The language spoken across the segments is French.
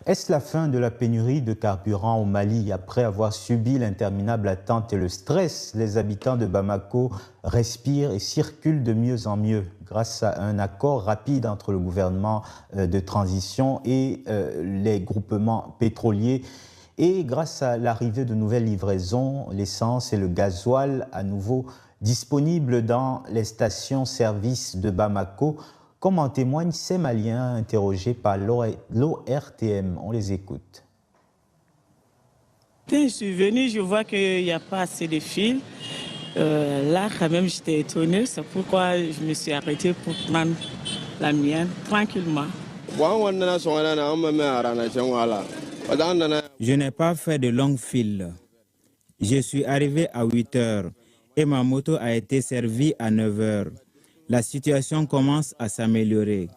Est-ce la fin de la pénurie de carburant au Mali? Après avoir subi l'interminable attente et le stress, les habitants de Bamako respirent et circulent de mieux en mieux grâce à un accord rapide entre le gouvernement de transition et les groupements pétroliers. Et grâce à l'arrivée de nouvelles livraisons, l'essence et le gasoil à nouveau disponibles dans les stations-service de Bamako, comme en témoignent ces Maliens interrogés par l'ORTM. On les écoute. Quand je suis venu, je vois qu'il n'y a pas assez de fils. Là, quand même, j'étais étonnée. C'est pourquoi je me suis arrêtée pour prendre la mienne tranquillement. Je n'ai pas fait de longues files. Je suis arrivé à 8 heures et ma moto a été servie à 9 heures. La situation commence à s'améliorer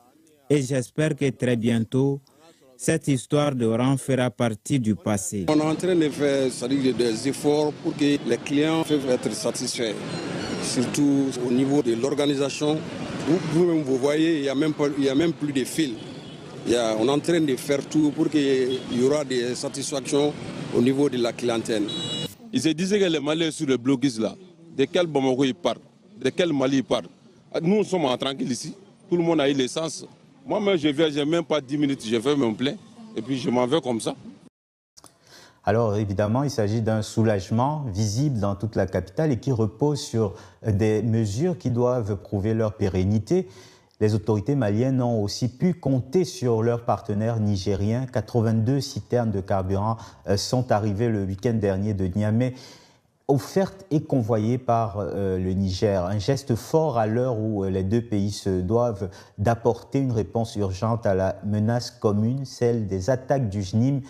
et j'espère que très bientôt, cette histoire de rang fera partie du passé. On est en train de faire des efforts pour que les clients puissent être satisfaits, surtout au niveau de l'organisation. Vous voyez, il n'y a même plus de fils. On est en train de faire tout pour qu'il y aura des satisfactions au niveau de la clientèle. Ils se disaient que les Maliens sur le blocus là, de quel Bamako ils partent, de quel Mali ils partent. Nous sommes tranquilles ici, tout le monde a eu l'essence. Moi-même, je viens, j'ai même pas 10 minutes, je fais mon plein et puis je m'en vais comme ça. Alors évidemment, il s'agit d'un soulagement visible dans toute la capitale et qui repose sur des mesures qui doivent prouver leur pérennité. Les autorités maliennes ont aussi pu compter sur leurs partenaires nigériens. 82 citernes de carburant sont arrivées le week-end dernier de Niamey, offertes et convoyées par le Niger. Un geste fort à l'heure où les deux pays se doivent d'apporter une réponse urgente à la menace commune, celle des attaques du JNIM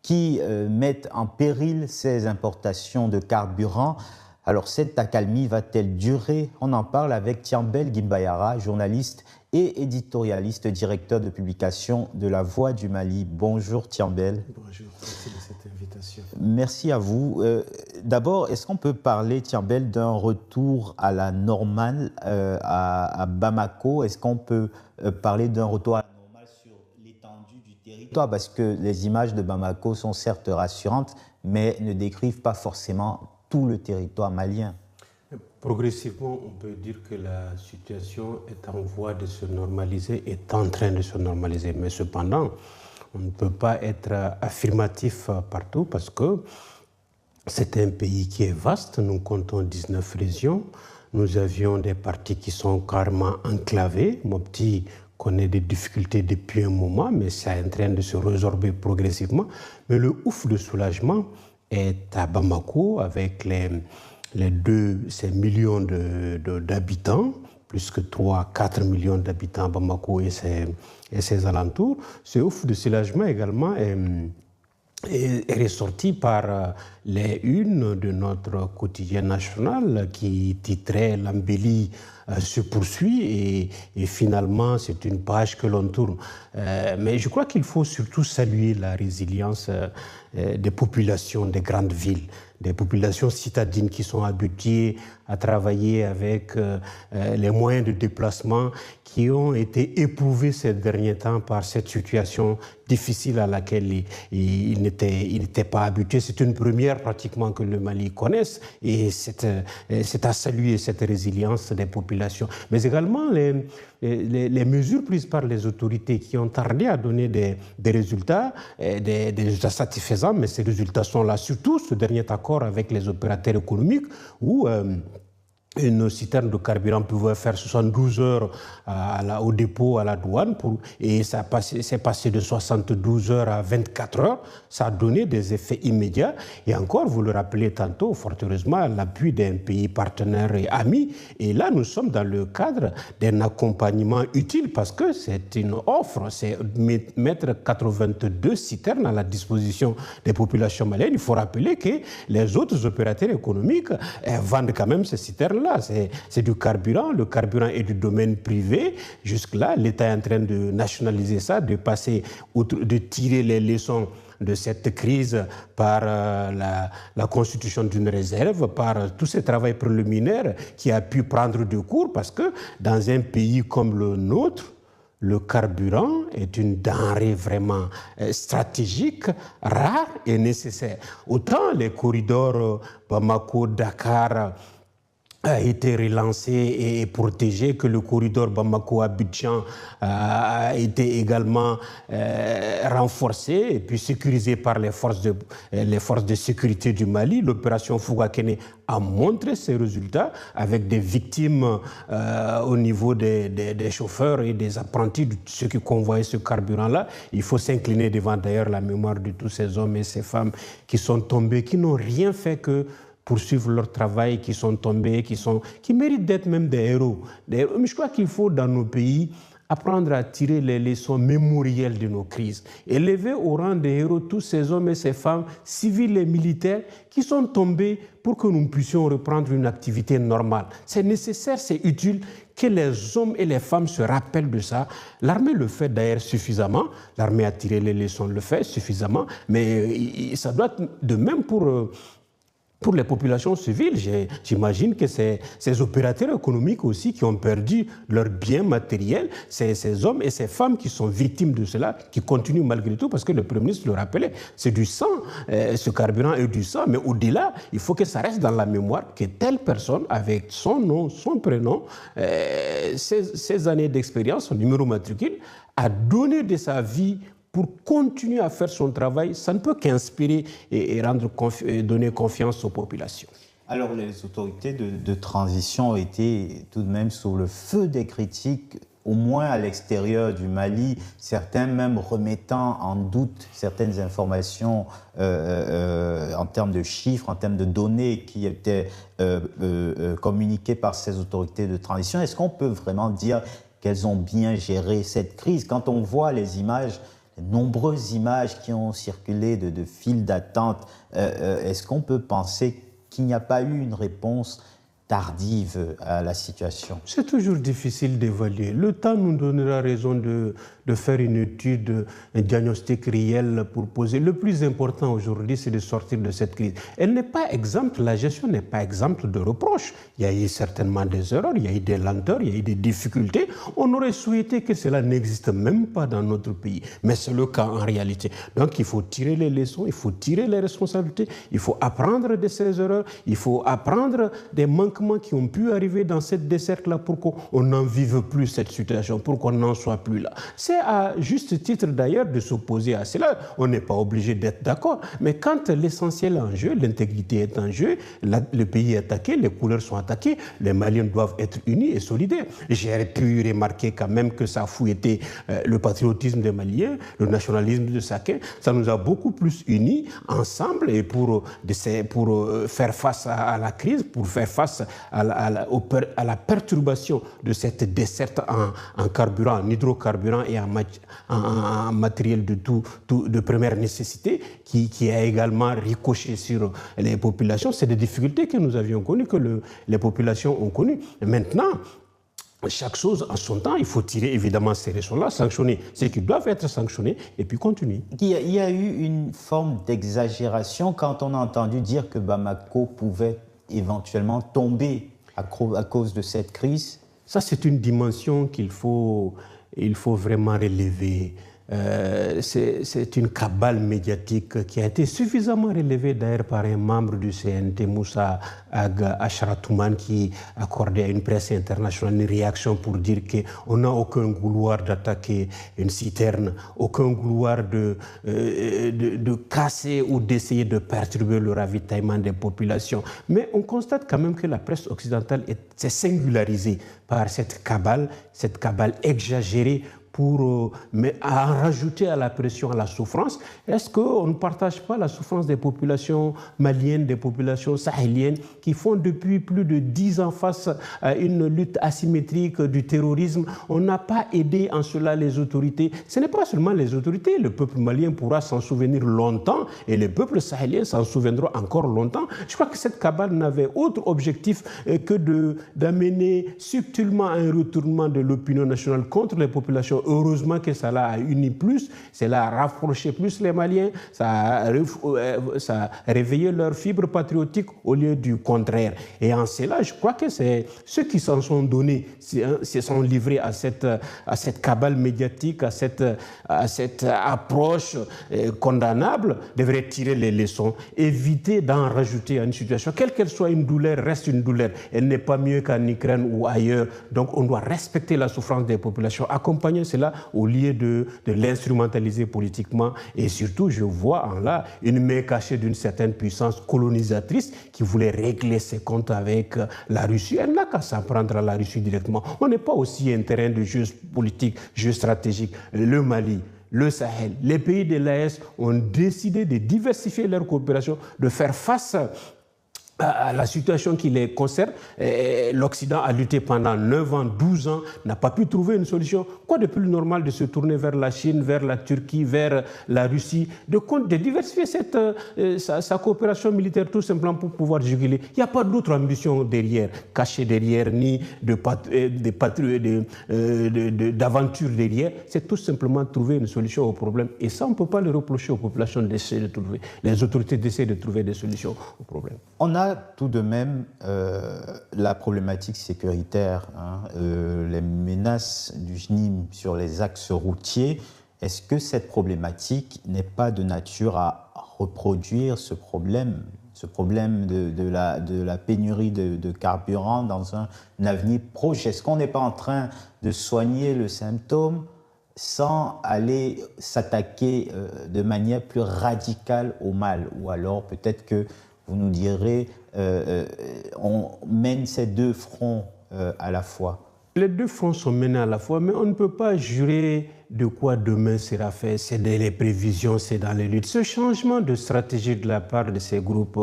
qui mettent en péril ces importations de carburant. Alors cette accalmie va-t-elle durer? On en parle avec Tiambel Gimbayara, journaliste et éditorialiste, directeur de publication de La Voix du Mali. Bonjour Tiambel. Bonjour, merci de cette invitation. Merci à vous. D'abord, est-ce qu'on peut parler, Tiambel, d'un retour à la normale à Bamako? Est-ce qu'on peut parler d'un retour à la normale sur l'étendue du territoire? Parce que les images de Bamako sont certes rassurantes, mais ne décrivent pas forcément tout le territoire malien. Progressivement, on peut dire que la situation est en voie de se normaliser, est en train de se normaliser. Mais cependant, on ne peut pas être affirmatif partout parce que c'est un pays qui est vaste. Nous comptons 19 régions. Nous avions des parties qui sont carrément enclavées. Mopti connaît des difficultés depuis un moment, mais c'est en train de se résorber progressivement. Mais le ouf de soulagement est à Bamako avec ces millions d'habitants, plus que 3-4 millions d'habitants à Bamako et ses alentours. Ce ouf de soulagement également est ressorti par les unes de notre quotidien national qui titrait l'embellie se poursuit et finalement c'est une page que l'on tourne. Mais je crois qu'il faut surtout saluer la résilience des populations des grandes villes, des populations citadines qui sont habituées à travailler avec les moyens de déplacement qui ont été éprouvés ces derniers temps par cette situation difficile à laquelle ils n'étaient pas habitués. C'est une première pratiquement que le Mali connaisse et c'est à saluer cette résilience des populations. Mais également les mesures prises par les autorités qui ont tardé à donner des résultats, des résultats satisfaisants, mais ces résultats sont là, surtout ce dernier accord avec les opérateurs économiques où une citerne de carburant pouvait faire 72 heures au dépôt, à la douane, et c'est passé de 72 heures à 24 heures. Ça a donné des effets immédiats. Et encore, vous le rappelez tantôt, fort heureusement, l'appui d'un pays partenaire et ami. Et là, nous sommes dans le cadre d'un accompagnement utile parce que c'est une offre. C'est mettre 82 citernes à la disposition des populations maliennes. Il faut rappeler que les autres opérateurs économiques vendent quand même ces citernes. C'est du carburant. Le carburant est du domaine privé. Jusque-là, l'État est en train de nationaliser ça, de tirer les leçons de cette crise par la constitution d'une réserve, par tout ce travail préliminaire qui a pu prendre de cours, parce que dans un pays comme le nôtre, le carburant est une denrée vraiment stratégique, rare et nécessaire. Autant les corridors Bamako-Dakar a été relancé et protégé, que le corridor Bamako-Abidjan a été également renforcé et puis sécurisé par les forces de sécurité du Mali. L'opération Fougakene a montré ses résultats avec des victimes au niveau des chauffeurs et des apprentis, de ceux qui convoyaient ce carburant-là. Il faut s'incliner devant d'ailleurs la mémoire de tous ces hommes et ces femmes qui sont tombés, qui n'ont rien fait que poursuivre leur travail, qui sont tombés, qui méritent d'être même des héros. Mais je crois qu'il faut, dans nos pays, apprendre à tirer les leçons mémorielles de nos crises. Élever au rang des héros tous ces hommes et ces femmes, civils et militaires, qui sont tombés pour que nous puissions reprendre une activité normale. C'est nécessaire, c'est utile que les hommes et les femmes se rappellent de ça. L'armée le fait d'ailleurs suffisamment. L'armée a tiré les leçons, le fait suffisamment. Mais ça doit être de même pour les populations civiles. J'imagine que ces opérateurs économiques aussi qui ont perdu leurs biens matériels, ces hommes et ces femmes qui sont victimes de cela, qui continuent malgré tout, parce que le Premier ministre le rappelait, c'est du sang, ce carburant est du sang, mais au-delà, il faut que ça reste dans la mémoire que telle personne, avec son nom, son prénom, ses années d'expérience, son numéro matricule, a donné de sa vie pour continuer à faire son travail. Ça ne peut qu'inspirer et donner confiance aux populations. Alors, les autorités de transition ont été tout de même sous le feu des critiques, au moins à l'extérieur du Mali, certains même remettant en doute certaines informations en termes de chiffres, en termes de données qui étaient communiquées par ces autorités de transition. Est-ce qu'on peut vraiment dire qu'elles ont bien géré cette crise? Quand on voit les images, les nombreuses images qui ont circulé de files d'attente, est-ce qu'on peut penser qu'il n'y a pas eu une réponse tardive à la situation? C'est toujours difficile d'évaluer. Le temps nous donnera raison de faire une étude, un diagnostic réel pour poser. Le plus important aujourd'hui, c'est de sortir de cette crise. Elle n'est pas exempte, la gestion n'est pas exempte de reproches. Il y a eu certainement des erreurs, il y a eu des lenteurs, il y a eu des difficultés. On aurait souhaité que cela n'existe même pas dans notre pays, mais c'est le cas en réalité. Donc il faut tirer les leçons, il faut tirer les responsabilités, il faut apprendre de ces erreurs, il faut apprendre des manquements qui ont pu arriver dans cette desserte-là pour qu'on n'en vive plus cette situation, pour qu'on n'en soit plus là. C'est à juste titre d'ailleurs de s'opposer à cela. On n'est pas obligé d'être d'accord, mais quand l'essentiel est en jeu, l'intégrité est en jeu, le pays est attaqué, les couleurs sont attaquées, les Maliens doivent être unis et solidaires. J'ai pu remarquer quand même que ça a fouetté le patriotisme des Maliens, le nationalisme de chacun. Ça nous a beaucoup plus unis ensemble et pour faire face à la crise, pour faire face à la perturbation de cette desserte en carburant, en hydrocarburant et en matériel de première nécessité qui a également ricoché sur les populations. C'est des difficultés que nous avions connues, que les populations ont connues. Maintenant, chaque chose en son temps, il faut tirer évidemment ces leçons-là, sanctionner ceux qui doivent être sanctionnés et puis continuer. Il y a eu une forme d'exagération quand on a entendu dire que Bamako pouvait éventuellement tomber à cause de cette crise. Ça, c'est une dimension qu'il faut vraiment relever. C'est une cabale médiatique qui a été suffisamment relevée d'ailleurs par un membre du CNT, Moussa Achratoumane, qui accordait à une presse internationale une réaction pour dire qu'on n'a aucun vouloir d'attaquer une citerne, aucun vouloir de casser ou d'essayer de perturber le ravitaillement des populations. Mais on constate quand même que la presse occidentale s'est singularisée par cette cabale exagérée pour en rajouter à la pression, à la souffrance. Est-ce qu'on ne partage pas la souffrance des populations maliennes, des populations sahéliennes qui font depuis plus de 10 ans face à une lutte asymétrique du terrorisme? On n'a pas aidé en cela les autorités. Ce n'est pas seulement les autorités, le peuple malien pourra s'en souvenir longtemps et le peuple sahélien s'en souviendra encore longtemps. Je crois que cette cabale n'avait autre objectif que d'amener subtilement un retournement de l'opinion nationale contre les populations situation. Heureusement que ça a uni plus, cela a rapproché plus les Maliens, ça a réveillé leur fibre patriotique au lieu du contraire. Et en cela, je crois que c'est ceux qui s'en sont donnés, se sont livrés à cette cabale médiatique, à cette approche condamnable, devraient tirer les leçons, éviter d'en rajouter à une situation. Quelle qu'elle soit, une douleur reste une douleur. Elle n'est pas mieux qu'en Ukraine ou ailleurs. Donc on doit respecter la souffrance des populations, accompagner cela au lieu de l'instrumentaliser politiquement. Et surtout, je vois en là une main cachée d'une certaine puissance colonisatrice qui voulait régler ses comptes avec la Russie. Elle n'a qu'à s'en prendre à la Russie directement. On n'est pas aussi un terrain de jeu politique, jeu stratégique. Le Mali, le Sahel, les pays de l'AES ont décidé de diversifier leur coopération, de faire face à la situation qui les concerne. L'Occident a lutté pendant 9 ans, 12 ans, n'a pas pu trouver une solution. Quoi de plus normal de se tourner vers la Chine, vers la Turquie, vers la Russie, de diversifier sa coopération militaire tout simplement pour pouvoir juguler. Il n'y a pas d'autre ambition derrière, cachée derrière, ni d'aventure derrière. C'est tout simplement trouver une solution au problème. Et ça, on ne peut pas le reprocher aux populations d'essayer de trouver. Les autorités d'essayer de trouver des solutions au problème. On a tout de même la problématique sécuritaire, les menaces du JNIM sur les axes routiers. Est-ce que cette problématique n'est pas de nature à reproduire ce problème de la pénurie de carburant dans un avenir proche? Est-ce qu'on n'est pas en train de soigner le symptôme sans aller s'attaquer de manière plus radicale au mal? Ou alors peut-être que vous nous direz, on mène ces deux fronts à la fois. Les deux fronts sont menés à la fois, mais on ne peut pas jurer de quoi demain sera fait. C'est dans les prévisions, c'est dans les luttes. Ce changement de stratégie de la part de ces groupes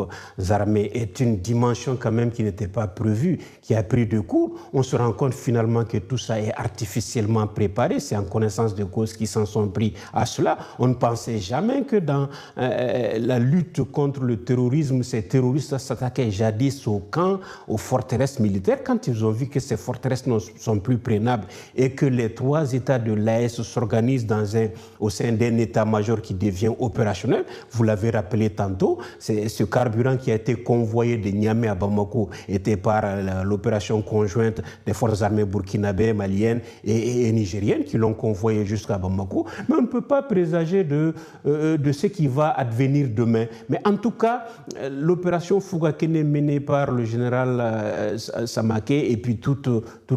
armés est une dimension quand même qui n'était pas prévue, qui a pris de court. On se rend compte finalement que tout ça est artificiellement préparé. C'est en connaissance de cause qu'ils s'en sont pris à cela. On ne pensait jamais que dans la lutte contre le terrorisme, ces terroristes s'attaquaient jadis aux camps, aux forteresses militaires. Quand ils ont vu que ces forteresses ne sont plus prenables et que les 3 États de l'AES s'organise au sein d'un état-major qui devient opérationnel. Vous l'avez rappelé tantôt, c'est ce carburant qui a été convoyé de Niamey à Bamako était par l'opération conjointe des forces armées burkinabées, maliennes et nigériennes qui l'ont convoyé jusqu'à Bamako. Mais on ne peut pas présager de ce qui va advenir demain. Mais en tout cas, l'opération Fougakene menée par le général Samaké et puis toute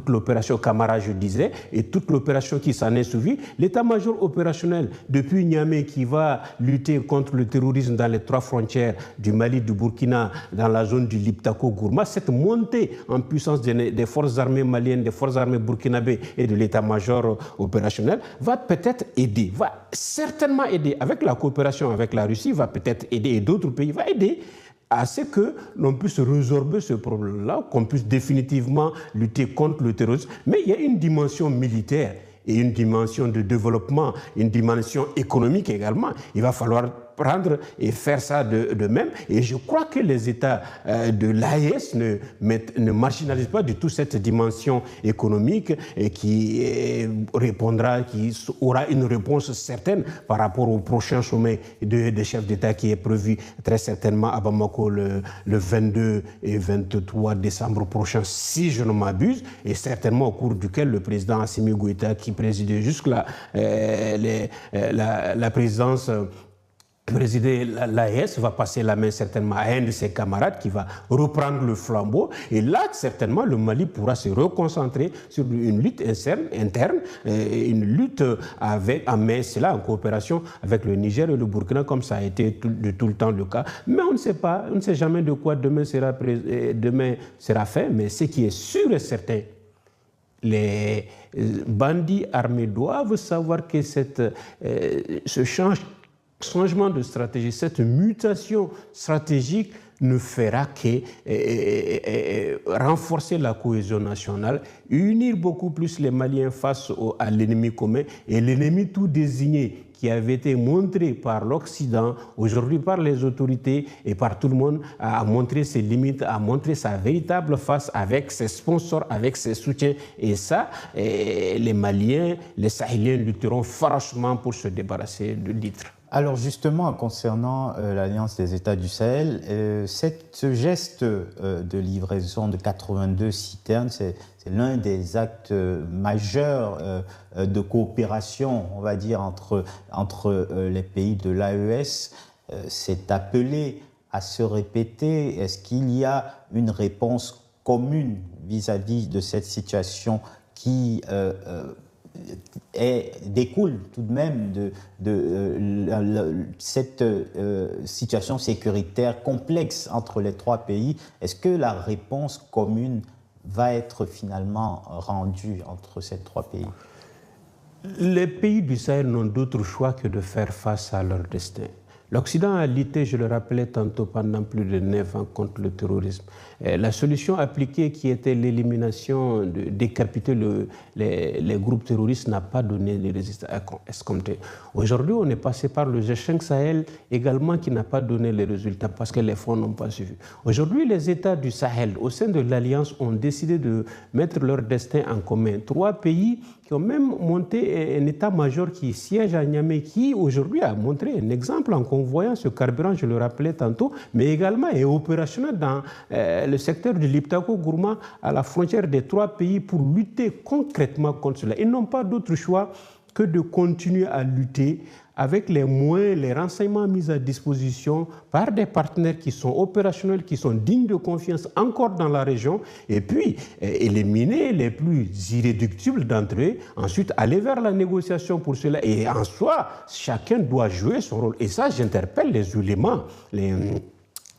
l'opération Camara, je disais, et toute l'opération qui s'en est suivie, l'état-major opérationnel depuis Niamey qui va lutter contre le terrorisme dans les 3 frontières du Mali, du Burkina, dans la zone du Liptako-Gourma, cette montée en puissance des forces armées maliennes, des forces armées burkinabées et de l'état-major opérationnel va peut-être aider, va certainement aider, avec la coopération avec la Russie, va peut-être aider et d'autres pays, va aider à ce que l'on puisse résorber ce problème-là, qu'on puisse définitivement lutter contre le terrorisme. Mais il y a une dimension militaire et une dimension de développement, une dimension économique également. Il va falloir prendre et faire ça de même. Et je crois que les États de l'AES ne marginalisent pas du tout cette dimension économique et qui aura une réponse certaine par rapport au prochain sommet des chefs d'État qui est prévu très certainement à Bamako le 22 et 23 décembre prochain, si je ne m'abuse, et certainement au cours duquel le président Assimi Goïta, qui présidait jusque-là la présidence, présider l'AES, va passer la main certainement à un de ses camarades qui va reprendre le flambeau. Et là, certainement, le Mali pourra se reconcentrer sur une lutte interne, une lutte cela en coopération avec le Niger et le Burkina, comme ça a été de tout le temps le cas. Mais on ne sait pas, on ne sait jamais de quoi demain sera fait, mais ce qui est sûr et certain, les bandits armés doivent savoir que ce changement de stratégie, cette mutation stratégique ne fera que renforcer la cohésion nationale, unir beaucoup plus les Maliens face à l'ennemi commun et l'ennemi tout désigné qui avait été montré par l'Occident, aujourd'hui par les autorités et par tout le monde, a montré ses limites, a montré sa véritable face avec ses sponsors, avec ses soutiens. Et ça, les Maliens, les Sahéliens lutteront farouchement pour se débarrasser de l'Hydre. Alors justement, concernant l'Alliance des États du Sahel, ce geste de livraison de 82 citernes, c'est l'un des actes majeurs de coopération, on va dire, entre les pays de l'AES. C'est appelé à se répéter. Est-ce qu'il y a une réponse commune vis-à-vis de cette situation qui découle tout de même de cette situation sécuritaire complexe entre les trois pays? Est-ce que la réponse commune va être finalement rendue entre ces trois pays? Les pays du Sahel n'ont d'autre choix que de faire face à leur destin. L'Occident a lutté, je le rappelais tantôt, pendant plus de 9 ans contre le terrorisme. La solution appliquée, qui était l'élimination, de décapiter les groupes terroristes, n'a pas donné les résultats escomptés. Aujourd'hui, on est passé par le G5 Sahel également, qui n'a pas donné les résultats parce que les fonds n'ont pas suivi. Aujourd'hui, les États du Sahel, au sein de l'Alliance, ont décidé de mettre leur destin en commun. 3 pays qui ont même monté un état-major qui siège à Niamey, qui aujourd'hui a montré un exemple en convoyant ce carburant, je le rappelais tantôt, mais également est opérationnel dans le secteur du Liptako-Gourma, à la frontière des 3 pays, pour lutter concrètement contre cela. Ils n'ont pas d'autre choix que de continuer à lutter avec les moyens, les renseignements mis à disposition par des partenaires qui sont opérationnels, qui sont dignes de confiance encore dans la région, et puis éliminer les plus irréductibles d'entre eux, ensuite aller vers la négociation pour cela. Et en soi, chacun doit jouer son rôle. Et ça, j'interpelle les ulémas,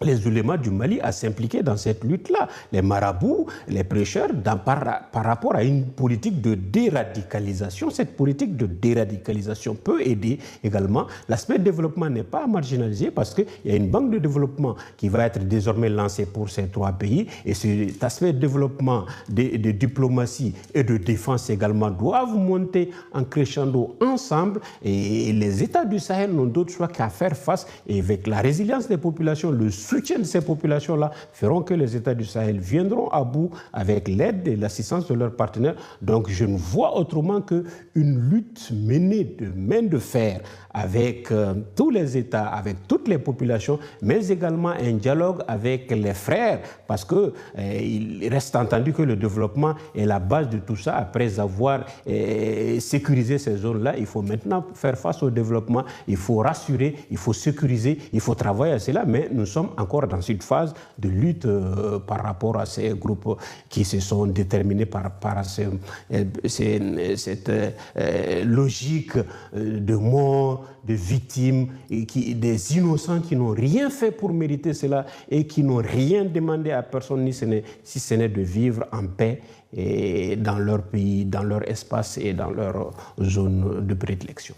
les ulémas du Mali à s'impliquer dans cette lutte-là, les marabouts, les prêcheurs, par rapport à une politique de déradicalisation. Cette politique de déradicalisation peut aider également. L'aspect développement n'est pas marginalisé parce qu'il y a une banque de développement qui va être désormais lancée pour ces 3 pays. Et cet aspect de développement, de diplomatie et de défense également doivent monter en crescendo ensemble. Et les États du Sahel n'ont d'autre choix qu'à faire face, et avec la résilience des populations, le soutien de ces populations-là feront que les États du Sahel viendront à bout avec l'aide et l'assistance de leurs partenaires. Donc je ne vois autrement qu'une lutte menée de main de fer avec tous les États, avec toutes les populations, mais également un dialogue avec les frères, parce qu'il reste entendu que le développement est la base de tout ça. Après avoir sécurisé ces zones-là, il faut maintenant faire face au développement, il faut rassurer, il faut sécuriser, il faut travailler à cela, mais nous sommes encore dans une phase de lutte par rapport à ces groupes qui se sont déterminés par cette logique de mort, de victimes, des innocents qui n'ont rien fait pour mériter cela et qui n'ont rien demandé à personne, si ce n'est de vivre en paix et dans leur pays, dans leur espace et dans leur zone de prédilection.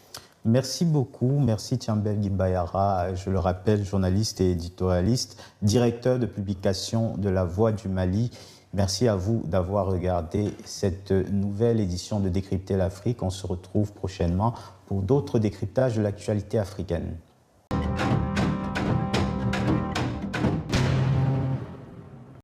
Merci beaucoup. Merci Thiambel Guimbayara, je le rappelle, journaliste et éditorialiste, directeur de publication de La Voix du Mali. Merci à vous d'avoir regardé cette nouvelle édition de Décrypter l'Afrique. On se retrouve prochainement pour d'autres décryptages de l'actualité africaine.